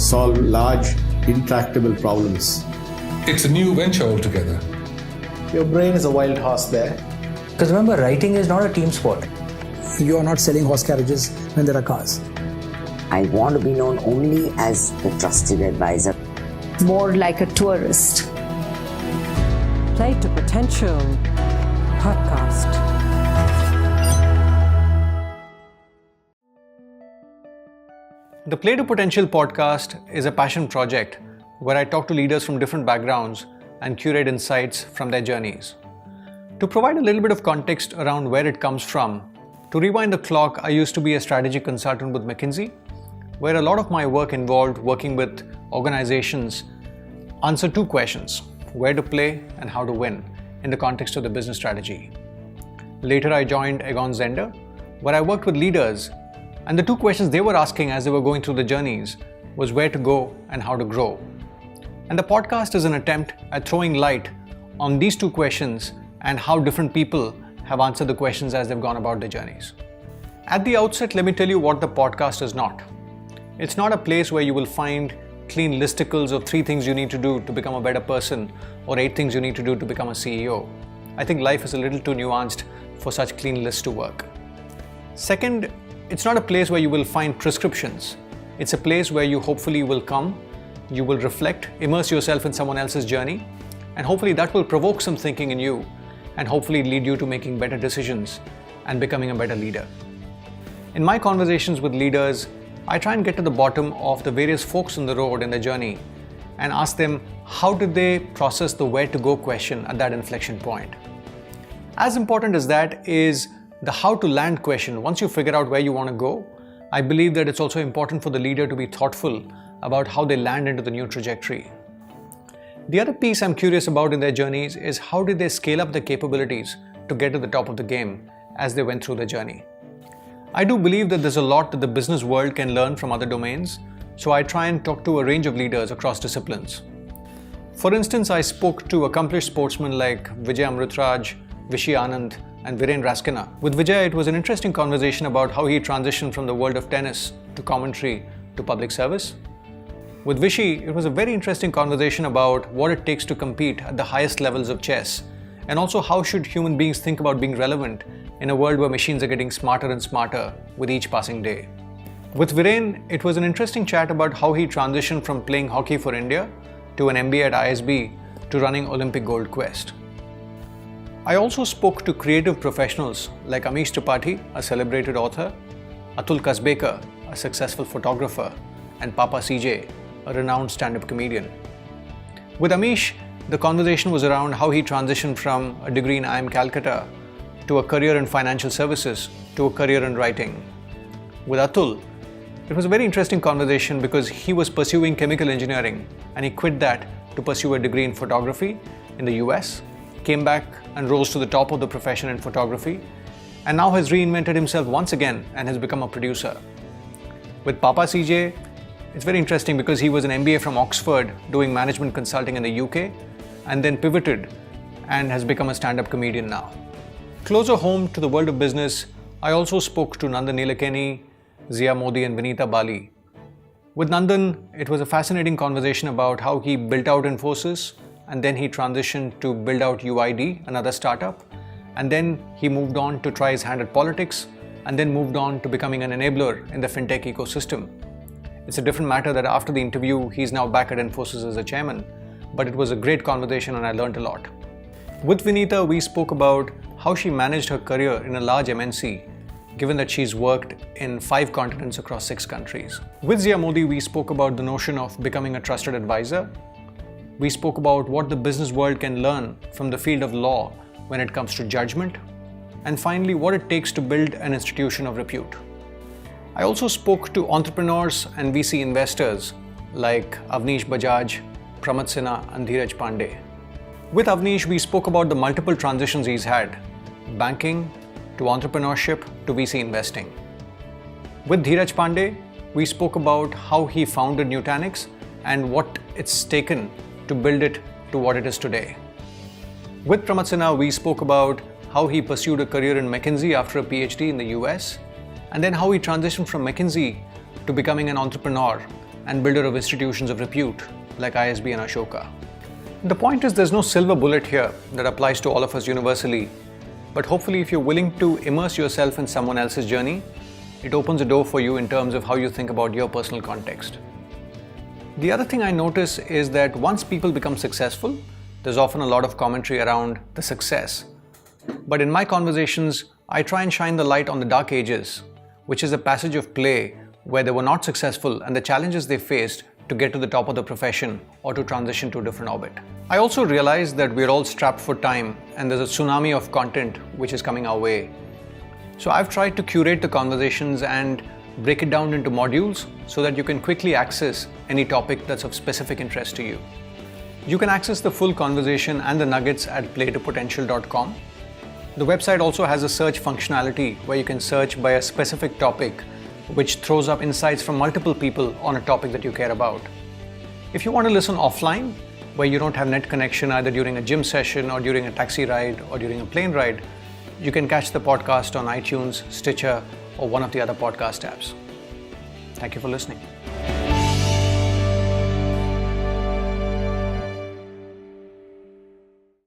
solve large, intractable problems. It's a new venture altogether. Your brain is a wild horse there. Because remember, writing is not a team sport. You are not selling horse carriages when there are cars. I want to be known only as the trusted advisor. More like a tourist. Play to Potential podcast. The Play to Potential podcast is a passion project where I talk to leaders from different backgrounds and curate insights from their journeys. To provide a little bit of context around where it comes from, to rewind the clock, I used to be a strategy consultant with McKinsey, where a lot of my work involved working with organizations answer two questions: where to play and how to win in the context of the business strategy. Later, I joined Aegon Zender, where I worked with leaders, and the two questions they were asking as they were going through the journeys was where to go and how to grow. And the podcast is an attempt at throwing light on these two questions and how different people have answered the questions as they've gone about their journeys. At the outset, let me tell you what the podcast is not. It's not a place where you will find clean listicles of 3 things you need to do to become a better person or 8 things you need to do to become a CEO. I think life is a little too nuanced for such clean lists to work. Second, it's not a place where you will find prescriptions. It's a place where you hopefully will come, you will reflect, immerse yourself in someone else's journey, and hopefully that will provoke some thinking in you and hopefully lead you to making better decisions and becoming a better leader. In my conversations with leaders, I try and get to the bottom of the various forks in the road in their journey and ask them how did they process the where to go question at that inflection point. As important as that is the how to land question. Once you figure out where you want to go, I believe that it's also important for the leader to be thoughtful about how they land into the new trajectory. The other piece I'm curious about in their journeys is how did they scale up their capabilities to get to the top of the game as they went through their journey. I do believe that there's a lot that the business world can learn from other domains, so I try and talk to a range of leaders across disciplines. For instance, I spoke to accomplished sportsmen like Vijay Amritraj, Vishy Anand, and Viren Raskina. With Vijay, it was an interesting conversation about how he transitioned from the world of tennis to commentary to public service. With Vishy, it was a very interesting conversation about what it takes to compete at the highest levels of chess, and also how should human beings think about being relevant in a world where machines are getting smarter and smarter with each passing day. With Viren, it was an interesting chat about how he transitioned from playing hockey for India to an MBA at ISB to running Olympic Gold Quest. I also spoke to creative professionals like Amish Tripathi, a celebrated author, Atul Kasbekar, a successful photographer, and Papa CJ, a renowned stand-up comedian. With Amish, the conversation was around how he transitioned from a degree in IIM Calcutta to a career in financial services to a career in writing. With Atul, it was a very interesting conversation because he was pursuing chemical engineering and he quit that to pursue a degree in photography in the US, came back and rose to the top of the profession in photography, and now has reinvented himself once again and has become a producer. With Papa CJ, it's very interesting because he was an MBA from Oxford doing management consulting in the UK and then pivoted and has become a stand-up comedian now. Closer home to the world of business, I also spoke to Nandan Nilekani, Zia Modi and Vinita Bali. With Nandan, it was a fascinating conversation about how he built out Infosys and then he transitioned to build out UID, another startup, and then he moved on to try his hand at politics and then moved on to becoming an enabler in the fintech ecosystem. It's a different matter that after the interview, he's now back at Infosys as a chairman, but it was a great conversation and I learned a lot. With Vinita, we spoke about how she managed her career in a large MNC, given that she's worked in 5 continents across 6 countries. With Zia Modi, we spoke about the notion of becoming a trusted advisor. We spoke about what the business world can learn from the field of law when it comes to judgment. And finally, what it takes to build an institution of repute. I also spoke to entrepreneurs and VC investors like Avnish Bajaj, Pramod Sinha and Dheeraj Pandey. With Avnish, we spoke about the multiple transitions he's had, banking to entrepreneurship to VC investing. With Dheeraj Pandey, we spoke about how he founded Nutanix and what it's taken to build it to what it is today. With Pramod Sinha, we spoke about how he pursued a career in McKinsey after a PhD in the US, and then how he transitioned from McKinsey to becoming an entrepreneur and builder of institutions of repute like ISB and Ashoka. The point is, there's no silver bullet here that applies to all of us universally, but hopefully if you're willing to immerse yourself in someone else's journey, it opens a door for you in terms of how you think about your personal context. The other thing I notice is that once people become successful, there's often a lot of commentary around the success. But in my conversations, I try and shine the light on the dark ages, which is a passage of play where they were not successful and the challenges they faced to get to the top of the profession or to transition to a different orbit. I also realize that we're all strapped for time and there's a tsunami of content which is coming our way. So I've tried to curate the conversations and break it down into modules so that you can quickly access any topic that's of specific interest to you. You can access the full conversation and the nuggets at playtopotential.com. The website also has a search functionality where you can search by a specific topic, which throws up insights from multiple people on a topic that you care about. If you want to listen offline, where you don't have net connection either during a gym session or during a taxi ride or during a plane ride, you can catch the podcast on iTunes, Stitcher, or one of the other podcast apps. Thank you for listening.